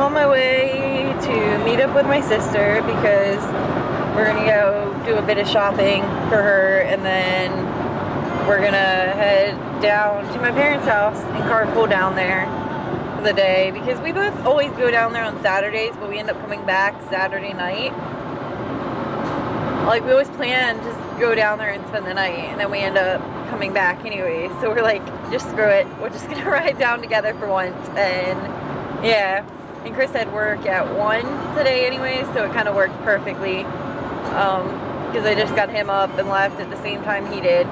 on my way to meet up with my sister because we're gonna go do a bit of shopping for her, and then we're gonna head down to my parents' house and carpool down there for the day, because we both always go down there on Saturdays, but we end up coming back Saturday night. Like, we always plan to just go down there and spend the night, and then we end up coming back anyway. So we're like, just screw it. We're just gonna ride down together for once. And yeah, and Chris had work at 1 today anyway, so it kind of worked perfectly. Because I just got him up and left at the same time he did.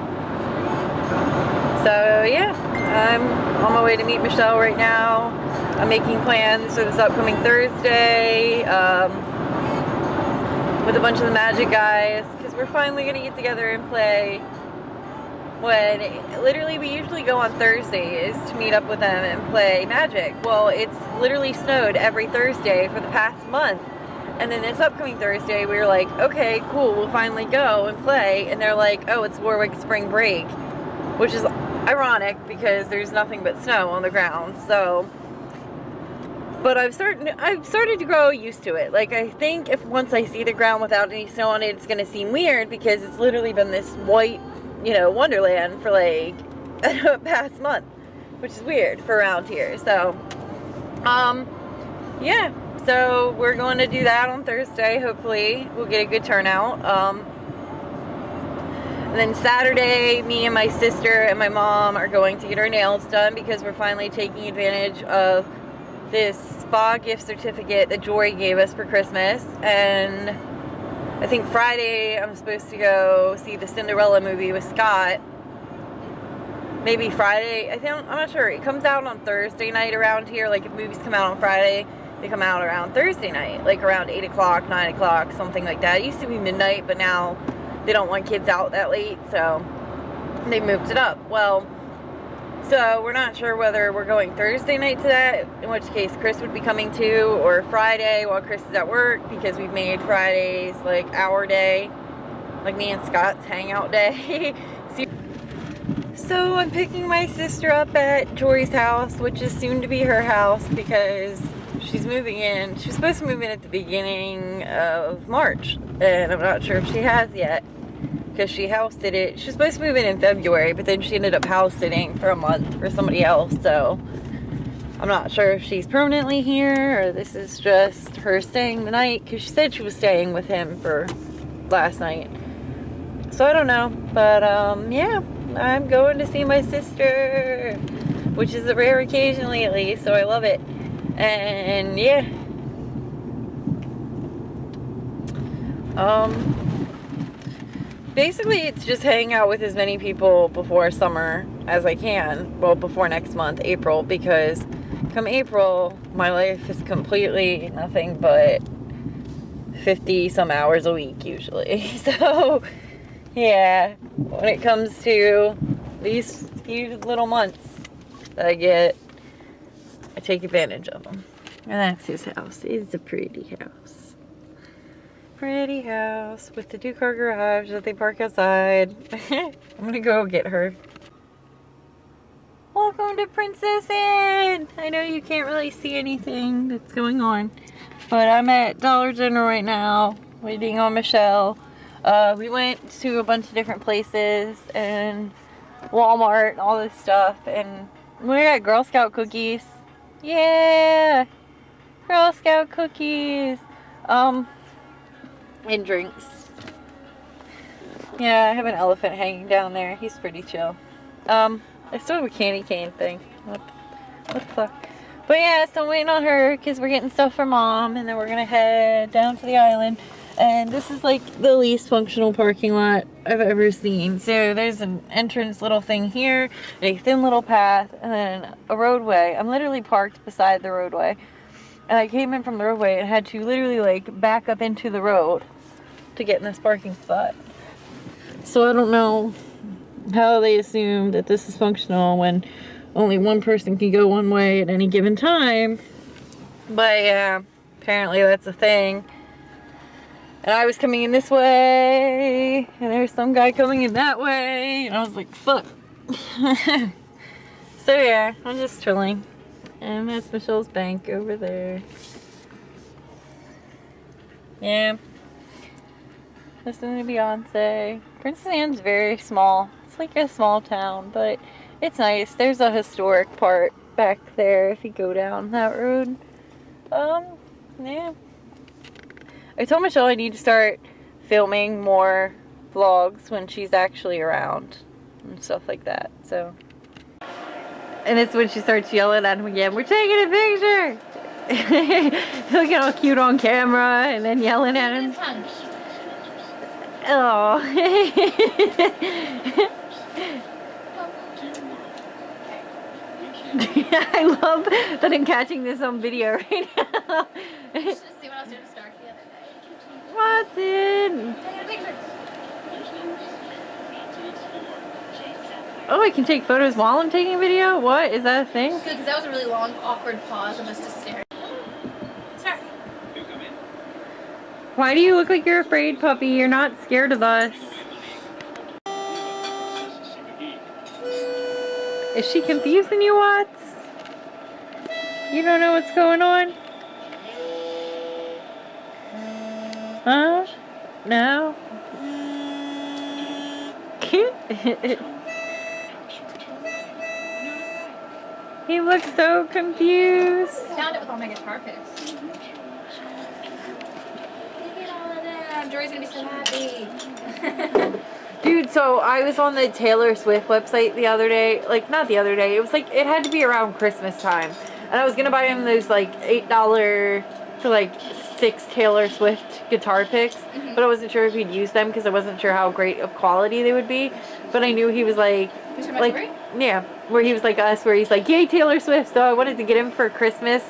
So yeah, I'm on my way to meet Michelle right now. I'm making plans for this upcoming Thursday. With a bunch of the Magic guys, because we're finally going to get together and play. When literally we usually go on Thursdays to meet up with them and play Magic. Well, it's literally snowed every Thursday for the past month, and then this upcoming Thursday we were like, okay, cool, we'll finally go and play, and they're like, oh, it's Warwick spring break, which is ironic because there's nothing but snow on the ground. So but I've started to grow used to it. Like, I think if once I see the ground without any snow on it, it's going to seem weird because it's literally been this white, you know, wonderland for like the past month, which is weird for around here. So, yeah, so we're going to do that on Thursday. Hopefully we'll get a good turnout. And then Saturday, me and my sister and my mom are going to get our nails done because we're finally taking advantage of this spa gift certificate that Jory gave us for Christmas. And I think Friday I'm supposed to go see the Cinderella movie with Scott. Maybe Friday. I'm not sure. It comes out on Thursday night around here. Like, if movies come out on Friday, they come out around Thursday night, like around 8 o'clock, 9 o'clock, something like that. It used to be midnight, but now they don't want kids out that late, so they moved it up. Well, so we're not sure whether we're going Thursday night to that, in which case Chris would be coming too, or Friday while Chris is at work, because we've made Fridays like our day, like me and Scott's hangout day. So I'm picking my sister up at Jory's house, which is soon to be her house, because she's moving in. She was supposed to move in at the beginning of March, and I'm not sure if she has yet, because she house sitted it. She was supposed to move in February, but then she ended up house sitting for a month for somebody else. So I'm not sure if she's permanently here or this is just her staying the night, because she said she was staying with him for last night. So I don't know, but yeah, I'm going to see my sister, which is a rare occasion lately, so I love it. And yeah, basically it's just hang out with as many people before summer as I can. Well, before next month, April, because come April, my life is completely nothing but 50 some hours a week usually. So yeah, when it comes to these few little months that I get, I take advantage of them. And that's his house. It's a pretty house. Pretty house with the 2-car garage that they park outside. I'm gonna go get her. Welcome to Princess Inn! I know you can't really see anything that's going on, but I'm at Dollar General right now, waiting on Michelle. We went to a bunch of different places and Walmart and all this stuff, and we got Girl Scout cookies. Yeah! Girl Scout cookies! And drinks. Yeah, I have an elephant hanging down there. He's pretty chill. I still have a candy cane thing. What the fuck? But yeah, so I'm waiting on her because we're getting stuff for Mom, and then we're gonna head down to the island. And this is like the least functional parking lot I've ever seen. So there's an entrance little thing here, a thin little path, and then a roadway. I'm literally parked beside the roadway. And I came in from the roadway and had to literally like back up into the road to get in this parking spot. So I don't know how they assume that this is functional when only one person can go one way at any given time. But yeah, apparently that's a thing. And I was coming in this way, and there's some guy coming in that way, and I was like, fuck. So yeah, I'm just chilling. And that's Michelle's bank over there. Yeah. Listen to Beyonce. Princess Anne's very small. It's like a small town, but it's nice. There's a historic part back there if you go down that road. Yeah. I told Michelle I need to start filming more vlogs when she's actually around and stuff like that, so. And it's when she starts yelling at him again, "We're taking a picture!" Looking all cute on camera and then yelling at him. Oh. I love that I'm catching this on video right now. You should see what I was doing to Stark the other day. Watson! Take a picture. Oh, I can take photos while I'm taking a video? What? Is that a thing? Good, because that was a really long, awkward pause. I'm just staring. Sorry. Why do you look like you're afraid, puppy? You're not scared of us. Is she confusing you, Watts? You don't know what's going on? Huh? No? He looks so confused. I found it with all my guitar picks. Look at all of them. Jory's gonna be so happy. Dude, so I was on the Taylor Swift website the other day. Like, not the other day. It was like, it had to be around Christmas time. And I was gonna buy him those like $8 for like 6 Taylor Swift guitar picks. But I wasn't sure if he'd use them because I wasn't sure how great of quality they would be. But I knew he was like, yeah, where he was like us, where he's like, yay, Taylor Swift. So I wanted to get him for Christmas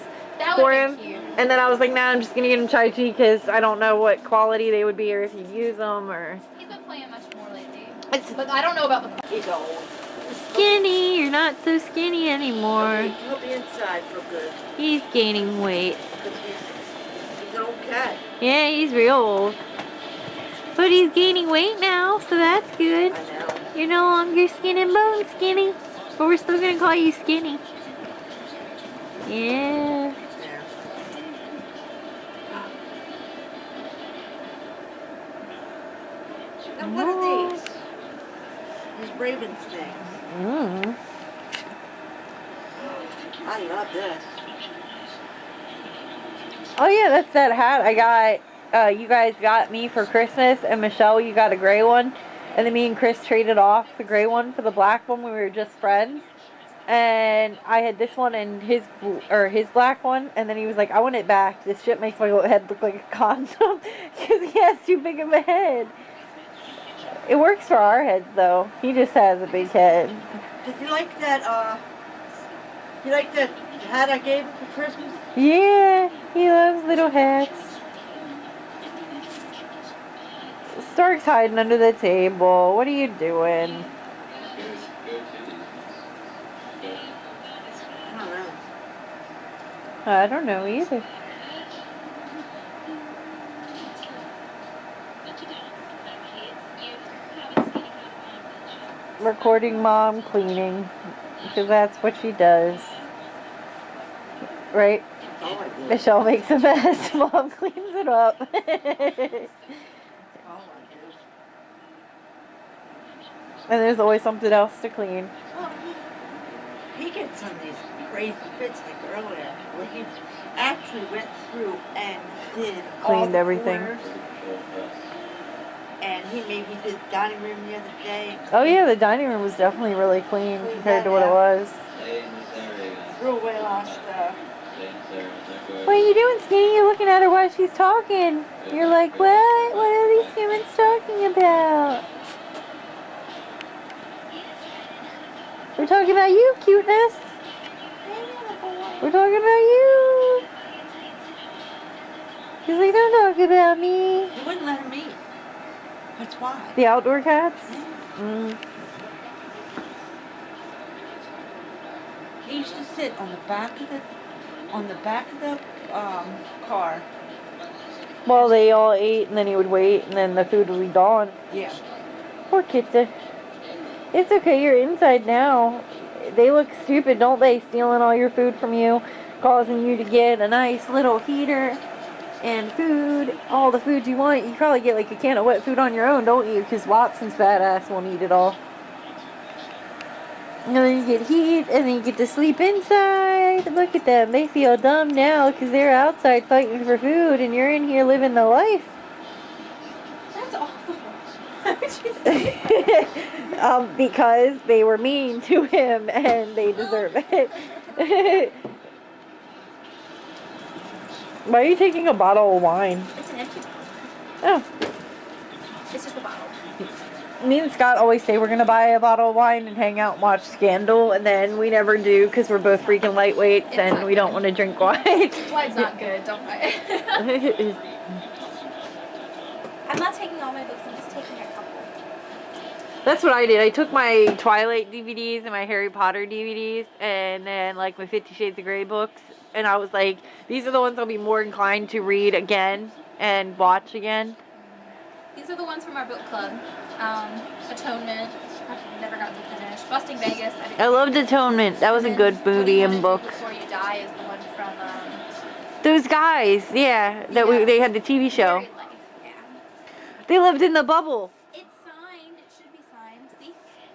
for him. Cute. And then I was like, nah, I'm just gonna get him Chai Tea because I don't know what quality they would be or if he'd use them or. He's been playing much more lately. But I don't know about the. He's old. Skinny, you're not so skinny anymore. He'll be inside for good. He's gaining weight. He's an old cat. Yeah, he's real old. But he's gaining weight now, so that's good. I know. You're no longer skin and bone skinny. But we're still gonna call you skinny. Yeah. Now what are these? These Ravens things. I love this. Oh yeah, that's that hat I got. You guys got me for Christmas, and Michelle, you got a gray one. And then me and Chris traded off the gray one for the black one when we were just friends. And I had this one and his black one, and then he was like, I want it back. This shit makes my head look like a condom because he has too big of a head. It works for our heads though. He just has a big head. Did you like that, you like that hat I gave him for Christmas? Yeah, he loves little hats. Stark's hiding under the table. What are you doing? I don't know either. Recording mom cleaning, because that's what she does. Right? Michelle makes a mess. Mom cleans it up. And there's always something else to clean. Well, he gets on these crazy fits like earlier, where he actually went through and did Cleaned everything. Corners. And he maybe did the dining room the other day. Oh yeah, the dining room was definitely really clean compared to what it was. Threw away lost stuff. What are you doing, Skinny? You're looking at her while she's talking. You're like, what? What are these humans talking about? We're talking about you, cuteness. We're talking about you. He's like, don't talk about me. He wouldn't let him eat. That's why. The outdoor cats? He used to sit on the back of the car. Well, they all ate, and then he would wait, and then the food would be gone. Yeah. Poor kitty. It's okay, you're inside now. They look stupid, don't they? Stealing all your food from you, causing you to get a nice little heater and food, all the food you want. You probably get like a can of wet food on your own, don't you? Because Watson's fat ass won't eat it all. And then you get heat, and then you get to sleep inside. Look at them. They feel dumb now because they're outside fighting for food, and you're in here living the life. That's awful. Why would you say that? Because they were mean to him, and they deserve it. Why are you taking a bottle of wine? It's an empty Oh. bottle. It's just a bottle. Me and Scott always say we're going to buy a bottle of wine and hang out and watch Scandal, and then we never do because we're both freaking lightweights It's and not we don't good. want to drink wine. Wine's not good. Don't buy it. I'm not taking all my books. I'm just taking a couple. That's what I did. I took my Twilight DVDs and my Harry Potter DVDs and then like my 50 Shades of Grey books, and I was like, these are the ones I'll be more inclined to read again and watch again. These are the ones from our book club. Atonement. I've never gotten to finish. Busting Vegas. I loved Atonement. That was a good movie and book. Before You Die is the one from Those guys, yeah, that they had the TV show. Married Life. Yeah. They lived in the bubble. It's signed. It should be signed. See?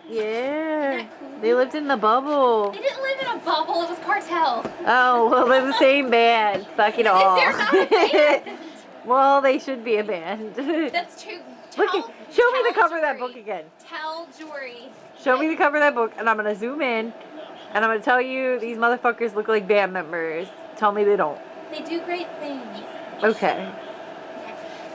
Yeah. Isn't that cool? They lived in the bubble. They didn't live in a bubble. It was Cartel. Oh, well, they're the same band. Fuck it all. They're not a band. Well, they should be a band. That's true. Show me the cover of that book again. Tell Jory. Show me the cover of that book, and I'm going to zoom in, and I'm going to tell you these motherfuckers look like band members. Tell me they don't. They do great things. Okay.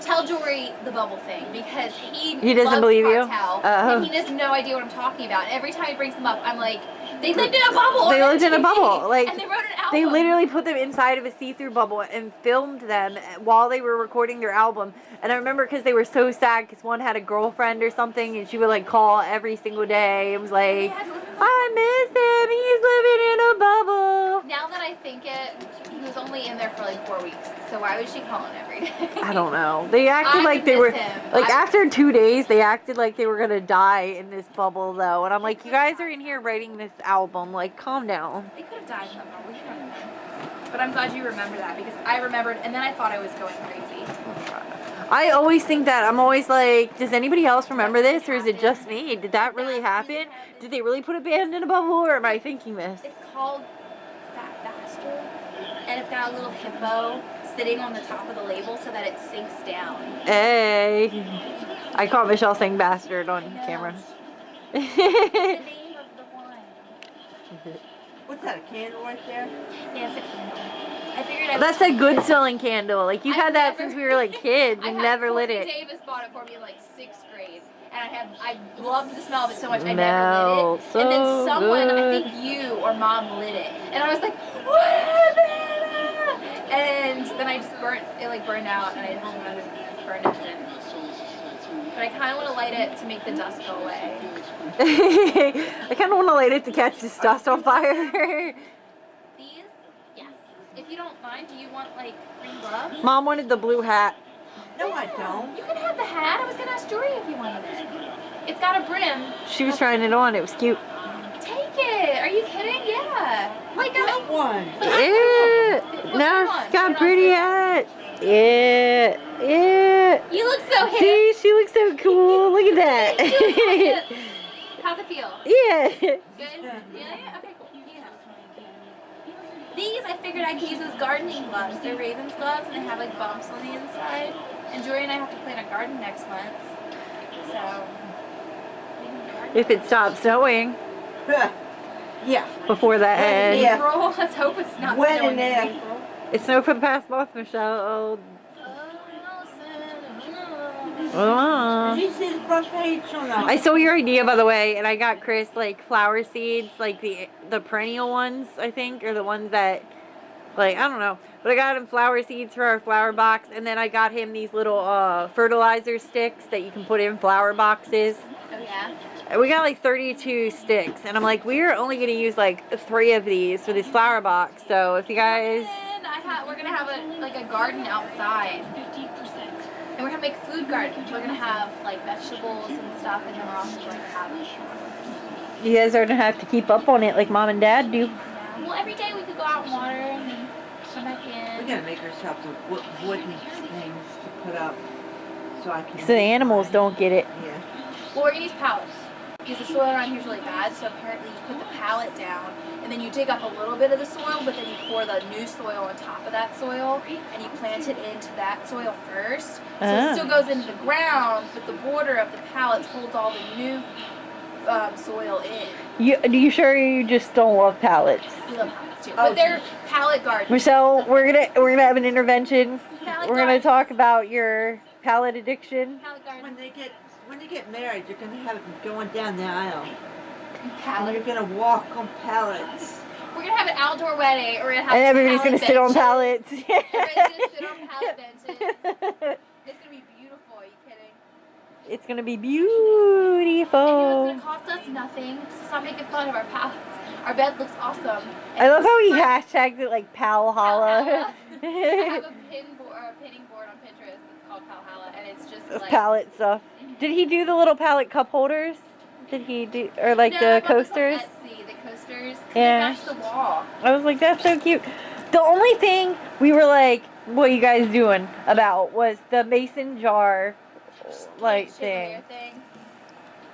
Tell Jory the bubble thing because he doesn't loves believe you? Cartel, Oh. and he has no idea what I'm talking about. Every time he brings them up, I'm like, they lived in a bubble. They on lived in a TV, bubble, like, and they wrote an album. They literally put them inside of a see-through bubble and filmed them while they were recording their album. And I remember because they were so sad because one had a girlfriend or something, and she would like call every single day. It was like, I miss him. He's living in a bubble. Now that I think it, he was only in there for like 4 weeks. So why would she call him every day? I don't know. They acted like they were like after 2 days. They acted like they were gonna die in this bubble though. And I'm like, you guys are in here writing this album. Like, calm down. They could have died in the bubble. We don't know. But I'm glad you remember that because I remembered, and then I thought I was going crazy. I always think that. I'm always like, does anybody else remember this, or is it just me? Did that really happen? Did they really put a band in a bubble, or am I thinking this? It's called Fat Bastard, and it's got a little hippo sitting on the top of the label so that it sinks down. Hey, I caught Michelle saying bastard on camera. The name of the wine. What's that, a candle right there? Yeah, it's a candle. I figured I That's a good selling candle. Like, you've had that since we were like kids and I never lit Courtney it. Davis bought it for me in like 6th grade. And I loved the smell of it so much I Smell never lit it. so And then someone, good. I think you or mom lit it. And I was like, what happened? And then I just burned out and I didn't remember to burn it since. But I kind of want to light it to make the dust go away. I kind of want to light it to catch this dust on fire. These? Yes. If you don't mind, do you want like green gloves? Mom wanted the blue hat. No, I don't. You can have the hat. I was going to ask Jory if you wanted it. It's got a brim. She was trying it on. It was cute. Take it. Are you kidding? Yeah. I got one. Yeah. Now she's got a pretty hat. Yeah. Yeah. You look so hip. See, she looks so cool. Look at that. How's it feel? Yeah. Good? Yeah? Okay, cool. Yeah. These I figured I could use as gardening gloves. They're Ravens gloves and they have like bumps on the inside. And Jory and I have to plant a garden next month. So, we can garden. If it stops snowing Yeah. before that ends. Yeah. April, let's hope it's not When snowing and in if. April. It snowed for the past month, Michelle. Did you see the front page or not? I stole your idea, by the way, and I got Chris like flower seeds, like the perennial ones, I think, or the ones that, like, I don't know. But I got him flower seeds for our flower box, and then I got him these little fertilizer sticks that you can put in flower boxes. Oh, yeah? And we got like 32 sticks, and I'm like, we're only going to use like 3 of these for this flower box, so if you guys... And we're going to have a garden outside. And we're going to make food gardens. We're going to have like vegetables and stuff, and then we're also going to have flowers. You guys are going to have to keep up on it like Mom and Dad do. Well, every day we could go out and water, and come back We in. gotta make ourselves a wooden things to put up so I can. So the animals don't get it. Yeah. Well, we're gonna use pallets. Because the soil around here is really bad, so apparently you put the pallet down, and then you dig up a little bit of the soil, but then you pour the new soil on top of that soil, and you plant it into that soil first. So it still goes into the ground, but the border of the pallets holds all the new soil in. Are you sure you just don't love pallets? We love pallets too, but they're pallet gardens. Michelle, we're gonna have an intervention. Pallet We're gonna gardens. talk about your pallet addiction. Pallet gardens. When they get married, you're gonna have them going down the aisle. And Pallet. you're gonna walk on pallets. We're gonna have an outdoor wedding. We're gonna have And everybody's gonna pallet sit on benches. pallets. Everybody's gonna sit on pallet benches. It's gonna be beautiful. Are you kidding? It's gonna be And you know it's beautiful. gonna cost us nothing. So stop making fun of our pallets. Our bed looks awesome. I love how he hashtagged it like Pal Holla. I have a pinning board on Pinterest. It's called Palhalla, and it's just Of like pallet stuff. Did he do the little pallet cup holders? Did he do, or like No, the I bought this on coasters? Etsy, the coasters. Yeah. They match the wall. I was like, that's so cute. The only thing we were like, what are you guys doing about was the mason jar like Chandelier thing.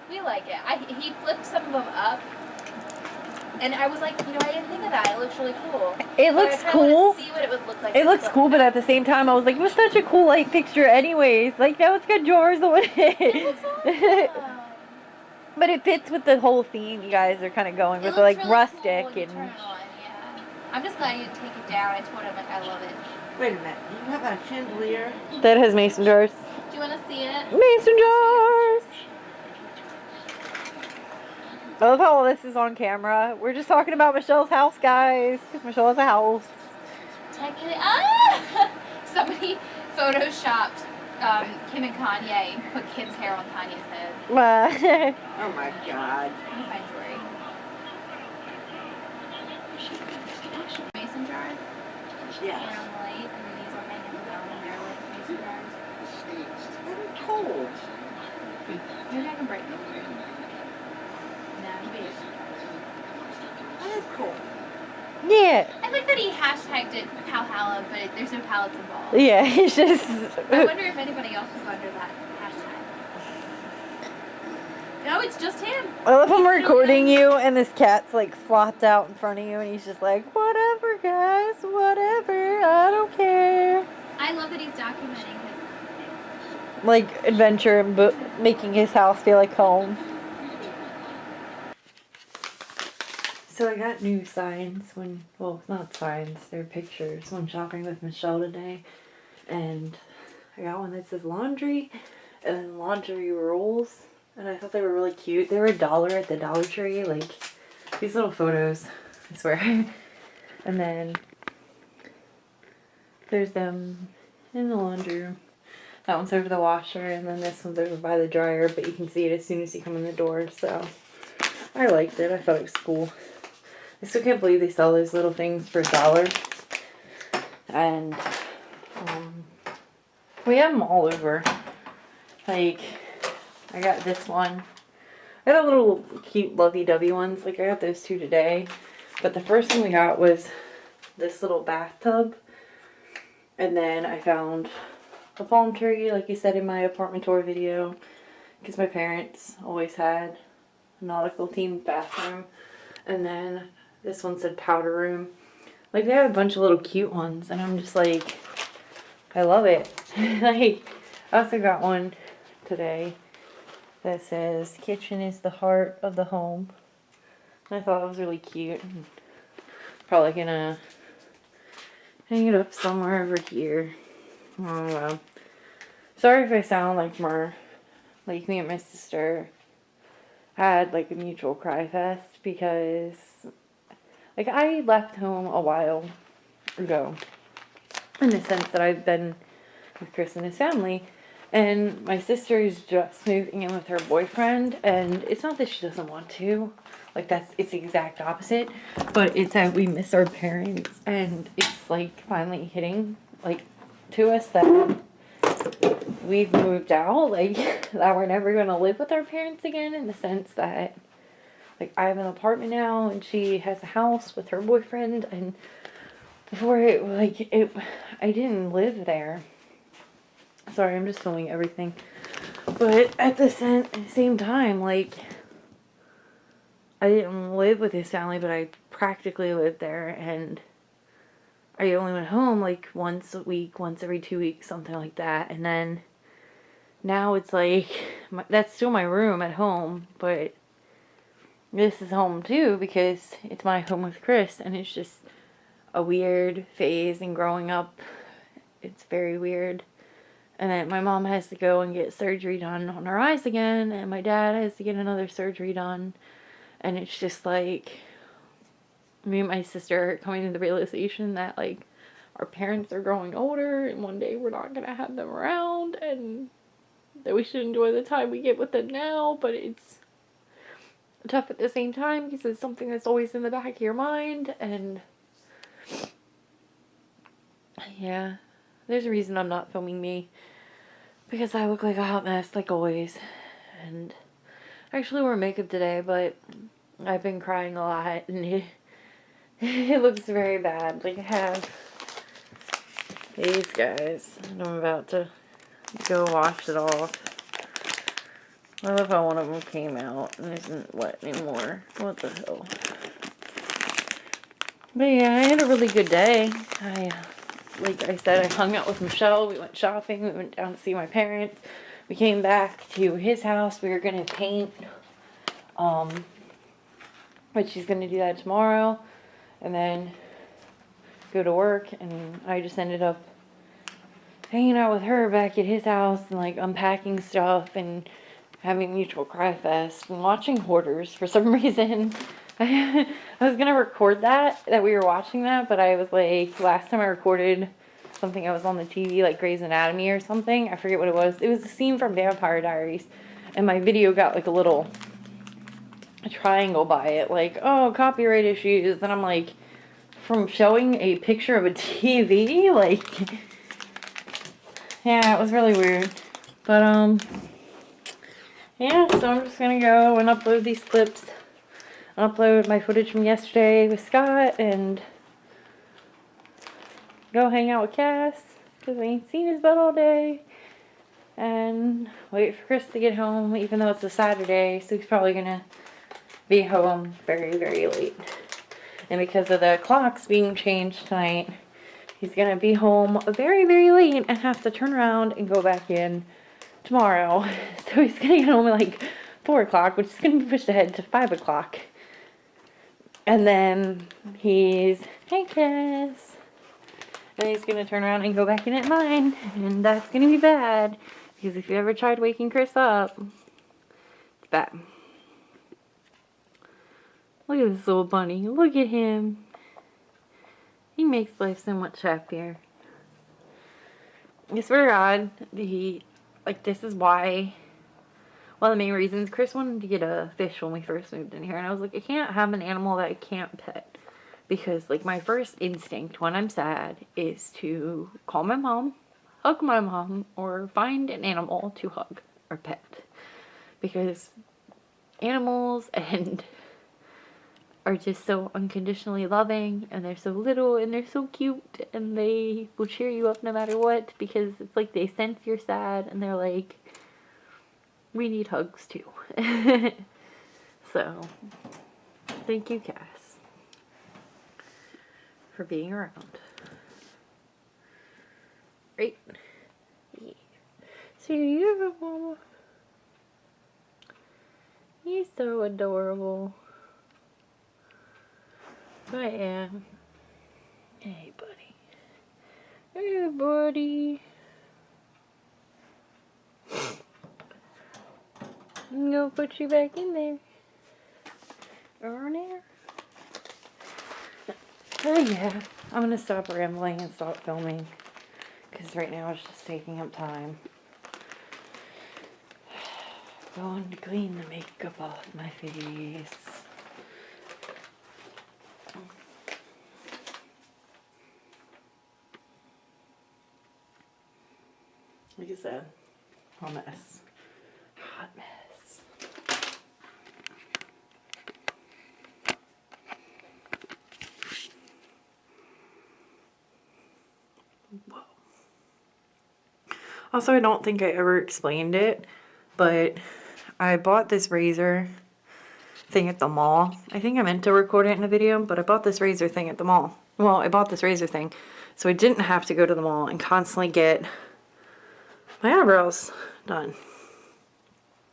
We like it. He flipped some of them up. And I was like, I didn't think of that. It looks really cool. It But looks I kinda wanna cool. see what it would look like. It looks cool, but at the same time, I was like, it was such a cool light fixture anyways. Like, now it's got drawers on It looks it. awesome. But it fits with the whole theme you guys are kind of going It with, looks like really rustic cool when you and. turn it on, yeah. I'm just glad you didn't take it down. I told him I love it. Wait a minute. You have a chandelier? That has mason jars. Do you want to see it? Mason jars! I love how all this is on camera. We're just talking about Michelle's house, guys. Because Michelle has a house. Technically, somebody photoshopped Kim and Kanye and put Kim's hair on Kanye's head. Oh my God. Let me find Jory. Mason jar Yeah. around the light, and then these are hanging down in there like mason jars. That's cold. Maybe I can break them for you. No, maybe it's. That is cool. Yeah. I like that he hashtagged it Palhalla, but there's no pallets involved. Yeah, it's just. I wonder if anybody else is under that hashtag. No, it's just him. I love him recording you, and this cat's like flopped out in front of you, and he's just like, whatever, guys, whatever, I don't care. I love that he's documenting his. Like adventure and making his house feel like home. So I got new signs well, not signs, they're pictures when shopping with Michelle today. And I got one that says laundry and then laundry rolls. And I thought they were really cute. They were $1 at the Dollar Tree, like these little photos, I swear. And then there's them in the laundry room. That one's over the washer, and then this one's over by the dryer, but you can see it as soon as you come in the door, so I liked it. I thought it was cool. I still can't believe they sell those little things for $1. And we have them all over. Like, I got this one. I got a little cute lovey-dovey ones. Like, I got those two today. But the first one we got was this little bathtub. And then I found a palm tree, like you said in my apartment tour video. Because my parents always had a nautical themed bathroom. And then this one said powder room. Like, they have a bunch of little cute ones. And I'm just like, I love it. Like, I also got one today that says, kitchen is the heart of the home. And I thought it was really cute. Probably gonna hang it up somewhere over here. I don't know. Sorry if I sound like like me and my sister had like a mutual cry fest, because like I left home a while ago, in the sense that I've been with Chris and his family, and my sister is just moving in with her boyfriend, and it's not that she doesn't want to, like it's the exact opposite, but it's that we miss our parents, and it's like finally hitting like to us that we've moved out, like that we're never going to live with our parents again, in the sense that like I have an apartment now and she has a house with her boyfriend, and before I didn't live there. Sorry, I'm just filming everything. But at the same time, like, I didn't live with his family, but I practically lived there, and I only went home like once a week, once every 2 weeks, something like that. And then now it's like, that's still my room at home, but this is home too, because it's my home with Chris, and it's just a weird phase in growing up. It's very weird. And then my mom has to go and get surgery done on her eyes again, and my dad has to get another surgery done. And it's just like, me and my sister are coming to the realization that, like, our parents are growing older, and one day we're not going to have them around, and that we should enjoy the time we get with them now, but it's tough at the same time, because it's something that's always in the back of your mind, and yeah, there's a reason I'm not filming me, because I look like a hot mess, like always, and I actually wore makeup today, but I've been crying a lot, and it looks very bad. Like, I have these guys, and I'm about to go wash it off. I love how one of them came out and isn't wet anymore. What the hell? But yeah, I had a really good day. Like I said, I hung out with Michelle. We went shopping. We went down to see my parents. We came back to his house. We were gonna paint. But she's gonna do that tomorrow, and then go to work. And I just ended up hanging out with her back at his house and like unpacking stuff and having mutual cry fest and watching Hoarders for some reason. I was gonna record that we were watching that, but I was like, last time I recorded something, I was on the TV, like Grey's Anatomy or something. I forget what it was. It was a scene from Vampire Diaries, and my video got like a little triangle by it, like, oh, copyright issues. And I'm like, from showing a picture of a TV, like, yeah, it was really weird. But yeah, so I'm just gonna go and upload these clips, upload my footage from yesterday with Scott, and go hang out with Cass, because I ain't seen his butt all day, and wait for Chris to get home, even though it's a Saturday, so he's probably gonna be home very, very late. And because of the clocks being changed tonight, he's gonna be home very, very late and have to turn around and go back in tomorrow. So he's gonna get home at like 4 o'clock, which is gonna be pushed ahead to 5 o'clock. And then hey Chris. And he's gonna turn around and go back in at 9. And that's gonna be bad. Because if you ever tried waking Chris up, it's bad. Look at this little bunny. Look at him. He makes life so much happier. I swear to God, this is why, one of the main reasons Chris wanted to get a fish when we first moved in here. And I was like, I can't have an animal that I can't pet. Because, like, my first instinct when I'm sad is to call my mom, hug my mom, or find an animal to hug or pet. Because animals are just so unconditionally loving, and they're so little, and they're so cute, and they will cheer you up no matter what, because it's like they sense you're sad, and they're like, we need hugs too. So, thank you, Cass, for being around. Right? Yeah. So you, he's so adorable. But yeah. Hey, buddy. Hey, buddy. I'm gonna put you back in there. Over there. Oh yeah. I'm gonna stop rambling and stop filming. Because right now it's just taking up time. Going to clean the makeup off my face. Like I said, hot mess. Hot mess. Also, I don't think I ever explained it, but I bought this razor thing at the mall. I think I meant to record it in a video, but I bought this razor thing at the mall. Well, I bought this razor thing so I didn't have to go to the mall and constantly get my eyebrows done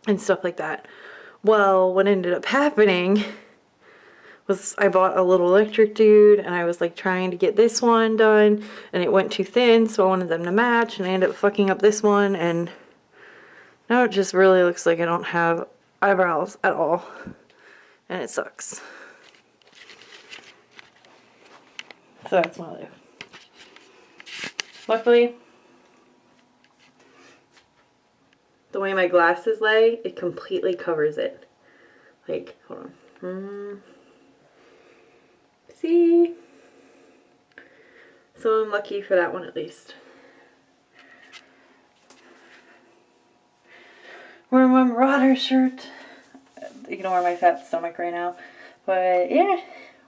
and stuff like that. Well, what ended up happening was I bought a little electric dude, and I was like trying to get this one done, and it went too thin, so I wanted them to match, and I ended up fucking up this one, and now it just really looks like I don't have eyebrows at all, and it sucks. So that's my life. Luckily, the way my glasses lay, it completely covers it. Like, hold on. See? So I'm lucky for that one at least. Wearing my Marauder shirt. Ignore my fat stomach right now. But yeah,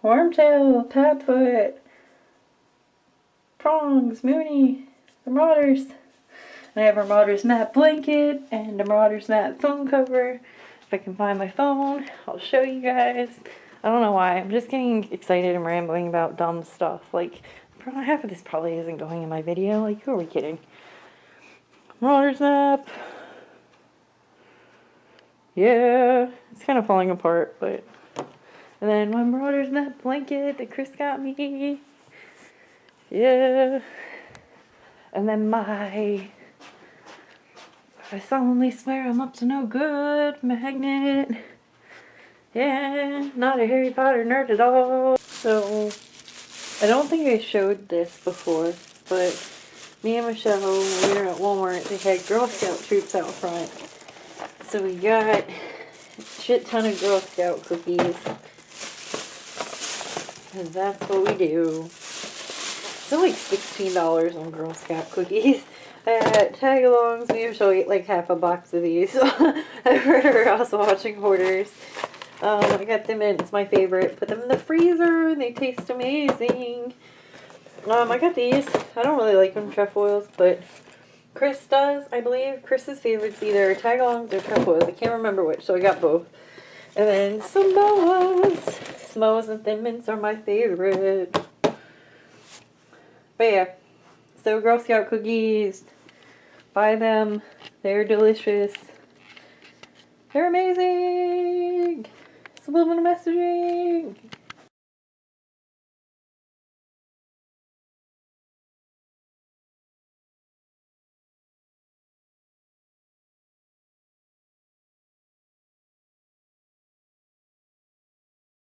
Wormtail, Padfoot, Prongs, Mooney, the Marauders. And I have a Marauders matte blanket and a Marauders matte phone cover. If I can find my phone, I'll show you guys. I don't know why. I'm just getting excited and rambling about dumb stuff. Like, half of this probably isn't going in my video. Like, who are we kidding? Marauders map. Yeah, it's kind of falling apart, but... And then my Marauders map blanket that Chris got me. Yeah. And then I solemnly swear I'm up to no good magnet. Yeah, not a Harry Potter nerd at all. So, I don't think I showed this before, but me and Michelle, when we were at Walmart, they had Girl Scout troops out front. So we got a shit ton of Girl Scout cookies. And that's what we do. It's like $16 on Girl Scout cookies. At Tagalongs, we usually eat like half a box of these. We're also watching Hoarders. I got them in, it's my favorite. Put them in the freezer, they taste amazing. I got these. I don't really like them trefoils, but Chris does, I believe. Chris's favorite's either Tagalongs or trefoils. I can't remember which, so I got both. And then Samoas. Samoas and Thin Mints are my favorite. But yeah, so Girl Scout cookies. Buy them. They're delicious. They're amazing. Subliminal messaging.